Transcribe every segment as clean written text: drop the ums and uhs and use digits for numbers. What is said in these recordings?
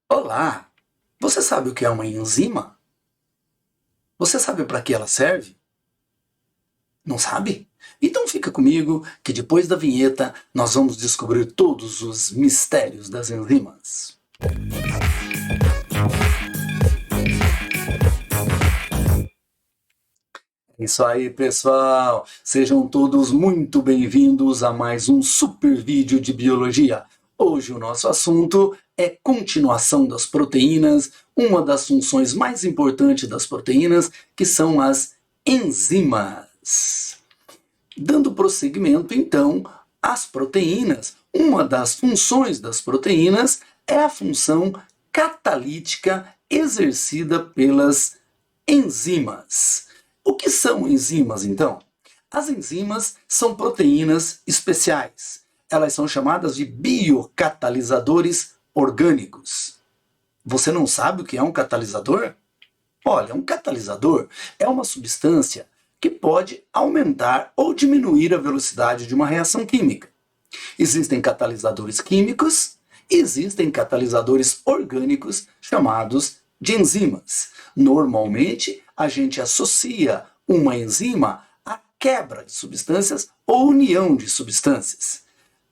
Olá! Você sabe o que é uma enzima? Você sabe para que ela serve? Não sabe? Então fica comigo que depois da vinheta nós vamos descobrir todos os mistérios das enzimas. É isso aí, pessoal! Sejam todos muito bem-vindos a mais um super vídeo de biologia. Hoje o nosso assunto é continuação das proteínas, uma das funções mais importantes das proteínas, que são as enzimas. Dando prosseguimento, então, às proteínas, uma das funções das proteínas é a função catalítica exercida pelas enzimas. O que são enzimas, então? As enzimas são proteínas especiais. Elas são chamadas de biocatalisadores orgânicos. Você não sabe o que é um catalisador? Olha, um catalisador é uma substância que pode aumentar ou diminuir a velocidade de uma reação química. Existem catalisadores químicos e existem catalisadores orgânicos chamados de enzimas. Normalmente, a gente associa uma enzima à quebra de substâncias ou união de substâncias.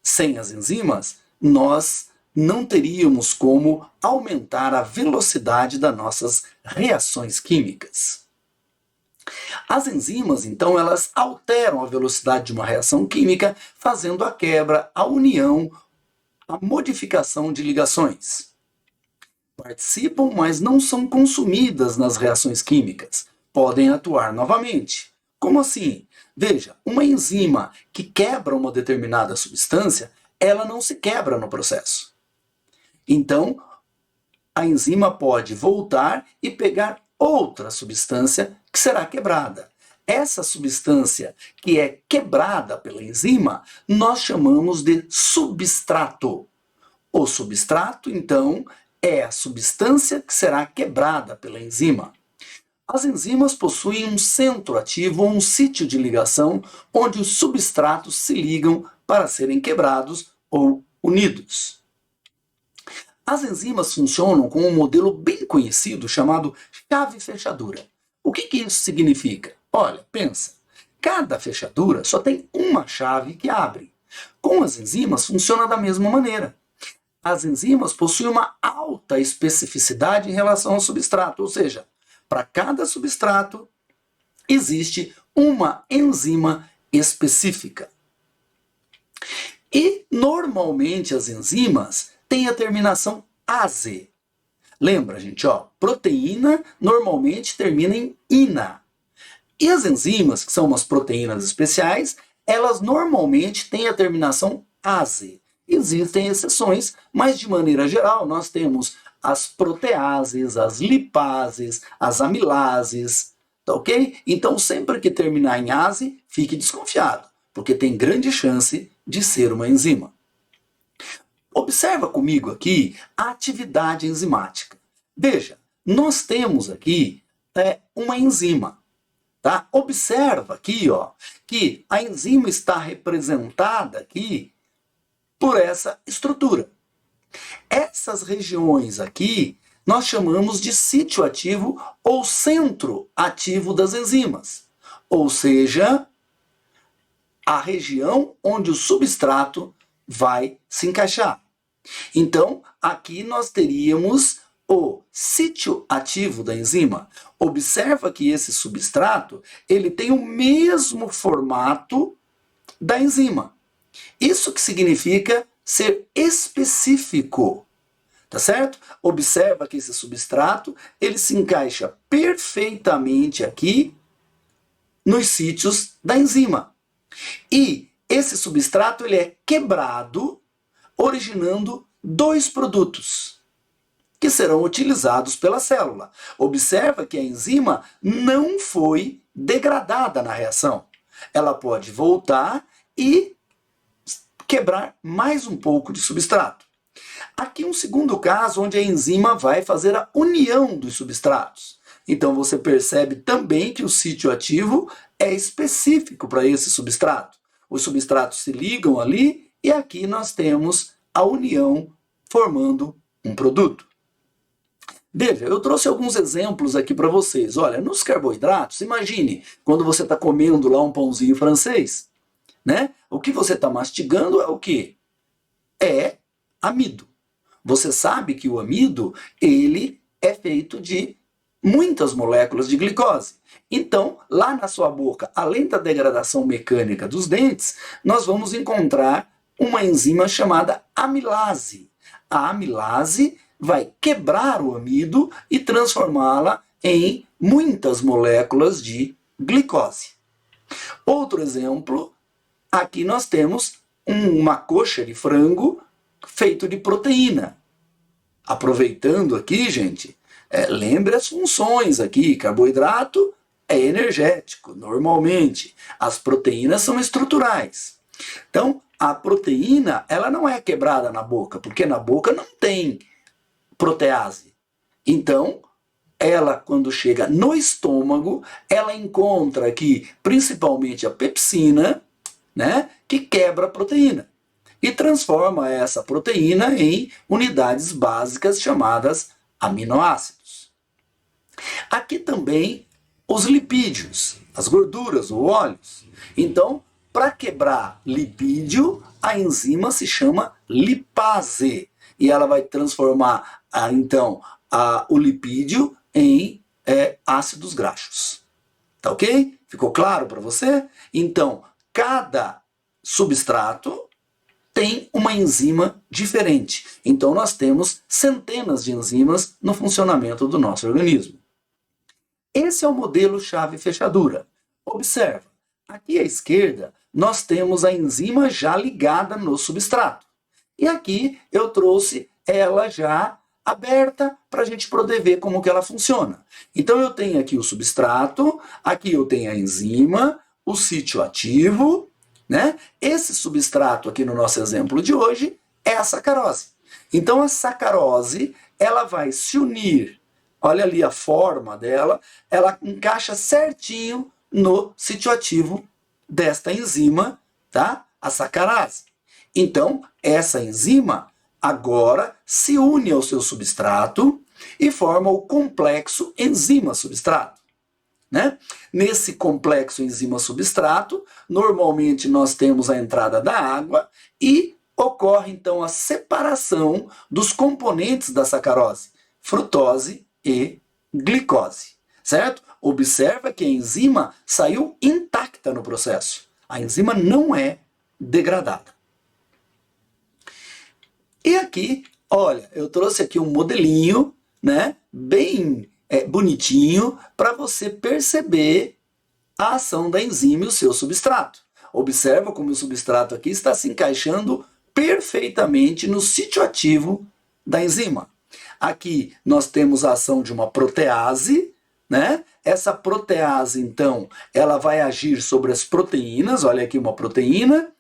Sem as enzimas, nós não teríamos como aumentar a velocidade das nossas reações químicas. As enzimas, então, elas alteram a velocidade de uma reação química, fazendo a quebra, a união, a modificação de ligações. Participam, mas não são consumidas nas reações químicas. Podem atuar novamente. Como assim? Veja, uma enzima que quebra uma determinada substância, ela não se quebra no processo. Então, a enzima pode voltar e pegar outra substância que será quebrada. Essa substância que é quebrada pela enzima, nós chamamos de substrato. O substrato, então, é a substância que será quebrada pela enzima. As enzimas possuem um centro ativo ou um sítio de ligação onde os substratos se ligam para serem quebrados ou unidos. As enzimas funcionam com um modelo bem conhecido chamado chave-fechadura. O que isso significa? Olha, pensa. Cada fechadura só tem uma chave que abre. Com as enzimas funciona da mesma maneira. As enzimas possuem uma alta especificidade em relação ao substrato, ou seja, para cada substrato existe uma enzima específica. E normalmente as enzimas têm a terminação ase. Lembra, gente, ó, proteína normalmente termina em ina. E as enzimas, que são umas proteínas especiais, elas normalmente têm a terminação ase. Existem exceções, mas de maneira geral nós temos as proteases, as lipases, as amilases, tá ok? Então sempre que terminar em ase, fique desconfiado, porque tem grande chance de ser uma enzima. Observa comigo aqui a atividade enzimática. Veja, nós temos aqui uma enzima. Tá? Observa aqui, ó, que a enzima está representada aqui por essa estrutura. Essas regiões aqui nós chamamos de sítio ativo ou centro ativo das enzimas. Ou seja, a região onde o substrato vai se encaixar. Então, aqui nós teríamos o sítio ativo da enzima. Observa que esse substrato ele tem o mesmo formato da enzima. Isso que significa ser específico, tá certo? Observa que esse substrato ele se encaixa perfeitamente aqui nos sítios da enzima. E esse substrato ele é quebrado, originando dois produtos que serão utilizados pela célula. Observa que a enzima não foi degradada na reação. Ela pode voltar e quebrar mais um pouco de substrato. Aqui um segundo caso onde a enzima vai fazer a união dos substratos. Então você percebe também que o sítio ativo é específico para esse substrato. Os substratos se ligam ali e aqui nós temos a união formando um produto. Veja, eu trouxe alguns exemplos aqui para vocês. Olha, nos carboidratos, imagine quando você está comendo lá um pãozinho francês, né? O que você está mastigando é o quê? É amido. Você sabe que o amido, ele é feito de muitas moléculas de glicose. Então, lá na sua boca, além da degradação mecânica dos dentes, nós vamos encontrar uma enzima chamada amilase. A amilase vai quebrar o amido e transformá-la em muitas moléculas de glicose. Outro exemplo, aqui nós temos uma coxa de frango feito de proteína. Aproveitando aqui, gente, lembre as funções aqui. Carboidrato é energético, normalmente. As proteínas são estruturais. Então, a proteína, ela não é quebrada na boca, porque na boca não tem protease. Então, ela, quando chega no estômago, ela encontra aqui, principalmente a pepsina, né, que quebra a proteína e transforma essa proteína em unidades básicas chamadas aminoácidos. Aqui também os lipídios, as gorduras, os óleos. Então, para quebrar lipídio, a enzima se chama lipase. E ela vai transformar, o lipídio em ácidos graxos. Tá ok? Ficou claro para você? Então, cada substrato tem uma enzima diferente. Então, nós temos centenas de enzimas no funcionamento do nosso organismo. Esse é o modelo chave-fechadura. Observa, aqui à esquerda, nós temos a enzima já ligada no substrato. E aqui eu trouxe ela já aberta para a gente poder ver como que ela funciona. Então eu tenho aqui o substrato, aqui eu tenho a enzima, o sítio ativo, né? Esse substrato aqui no nosso exemplo de hoje é a sacarose. Então a sacarose, ela vai se unir, olha ali a forma dela, ela encaixa certinho no sítio ativo desta enzima, tá? A sacarase. Então, essa enzima agora se une ao seu substrato e forma o complexo enzima-substrato. Né? Nesse complexo enzima-substrato, normalmente nós temos a entrada da água e ocorre então a separação dos componentes da sacarose, frutose e glicose. Certo? Observa que a enzima saiu intacta no processo. A enzima não é degradada. E aqui, olha, eu trouxe aqui um modelinho, né, bem bonitinho, para você perceber a ação da enzima e o seu substrato. Observa como o substrato aqui está se encaixando perfeitamente no sítio ativo da enzima. Aqui nós temos a ação de uma protease, né? Essa protease, então, ela vai agir sobre as proteínas, olha aqui uma proteína,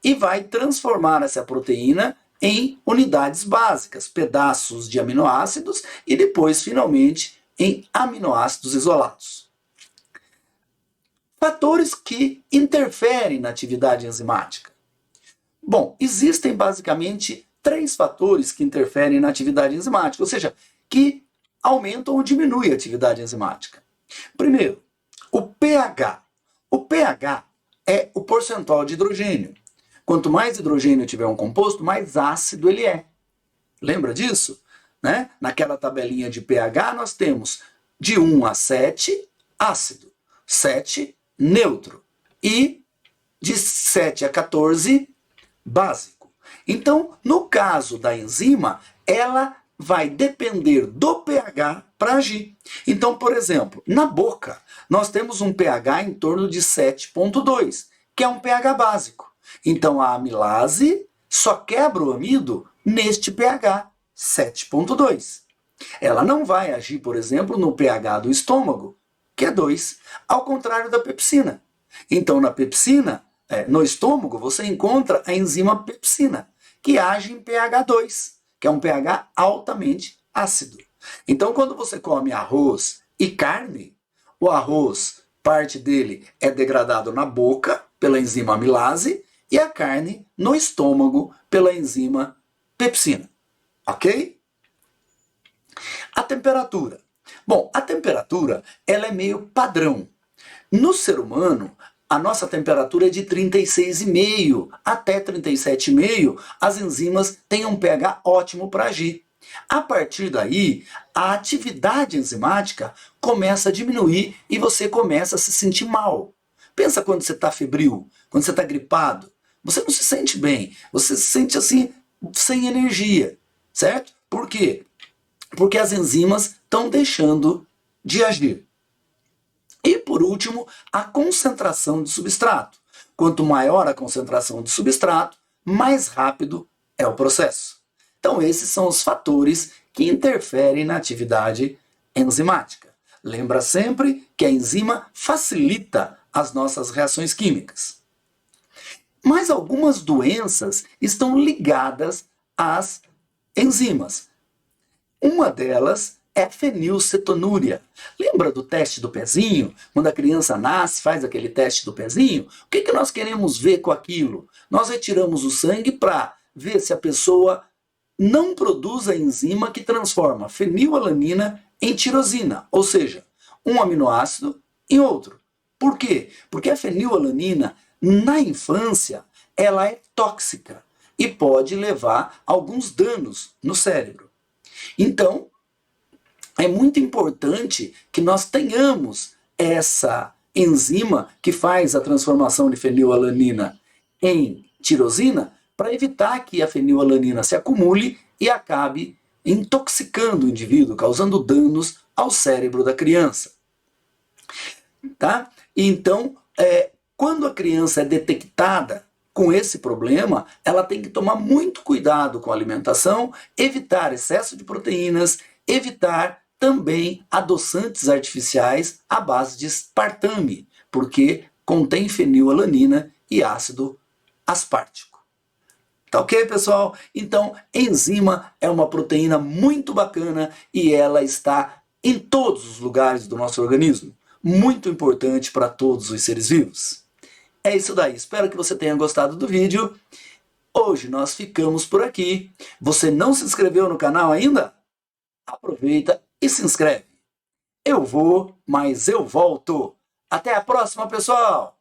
e vai transformar essa proteína em unidades básicas, pedaços de aminoácidos e depois, finalmente, em aminoácidos isolados. Fatores que interferem na atividade enzimática. Bom, existem basicamente 3 fatores que interferem na atividade enzimática, ou seja, que aumentam ou diminuem a atividade enzimática. Primeiro, o pH. O pH é o percentual de hidrogênio. Quanto mais hidrogênio tiver um composto, mais ácido ele é. Lembra disso? Né? Naquela tabelinha de pH nós temos de 1 a 7, ácido, 7, neutro, e de 7 a 14, básico. Então, no caso da enzima, ela vai depender do pH para agir. Então, por exemplo, na boca, nós temos um pH em torno de 7,2, que é um pH básico. Então, a amilase só quebra o amido neste pH 7,2. Ela não vai agir, por exemplo, no pH do estômago, que é 2, ao contrário da pepsina. Então, na pepsina, no estômago, você encontra a enzima pepsina, que age em pH 2, que é um pH altamente ácido. Então, quando você come arroz e carne, o arroz, parte dele é degradado na boca pela enzima amilase e a carne no estômago pela enzima pepsina. Ok? A temperatura. Bom, a temperatura ela é meio padrão. No ser humano, a nossa temperatura é de 36,5 até 37,5. As enzimas têm um pH ótimo para agir. A partir daí, a atividade enzimática começa a diminuir e você começa a se sentir mal. Pensa quando você está febril, quando você está gripado. Você não se sente bem, você se sente assim, sem energia, certo? Por quê? Porque as enzimas estão deixando de agir. E por último, a concentração de substrato. Quanto maior a concentração de substrato, mais rápido é o processo. Então esses são os fatores que interferem na atividade enzimática. Lembra sempre que a enzima facilita as nossas reações químicas. Mas algumas doenças estão ligadas às enzimas. Uma delas é a fenilcetonúria. Lembra do teste do pezinho? Quando a criança nasce, faz aquele teste do pezinho? O que nós queremos ver com aquilo? Nós retiramos o sangue para ver se a pessoa não produz a enzima que transforma fenilalanina em tirosina, ou seja, um aminoácido em outro. Por quê? Porque a fenilalanina, na infância, ela é tóxica e pode levar a alguns danos no cérebro. Então, é muito importante que nós tenhamos essa enzima que faz a transformação de fenilalanina em tirosina para evitar que a fenilalanina se acumule e acabe intoxicando o indivíduo, causando danos ao cérebro da criança. Tá? Então, quando a criança é detectada com esse problema, ela tem que tomar muito cuidado com a alimentação, evitar excesso de proteínas, evitar também adoçantes artificiais à base de aspartame, porque contém fenilalanina e ácido aspartico. Tá ok, pessoal? Então, enzima é uma proteína muito bacana e ela está em todos os lugares do nosso organismo. Muito importante para todos os seres vivos. É isso daí, espero que você tenha gostado do vídeo. Hoje nós ficamos por aqui. Você não se inscreveu no canal ainda? Aproveita e se inscreve. Eu vou, mas eu volto. Até a próxima, pessoal!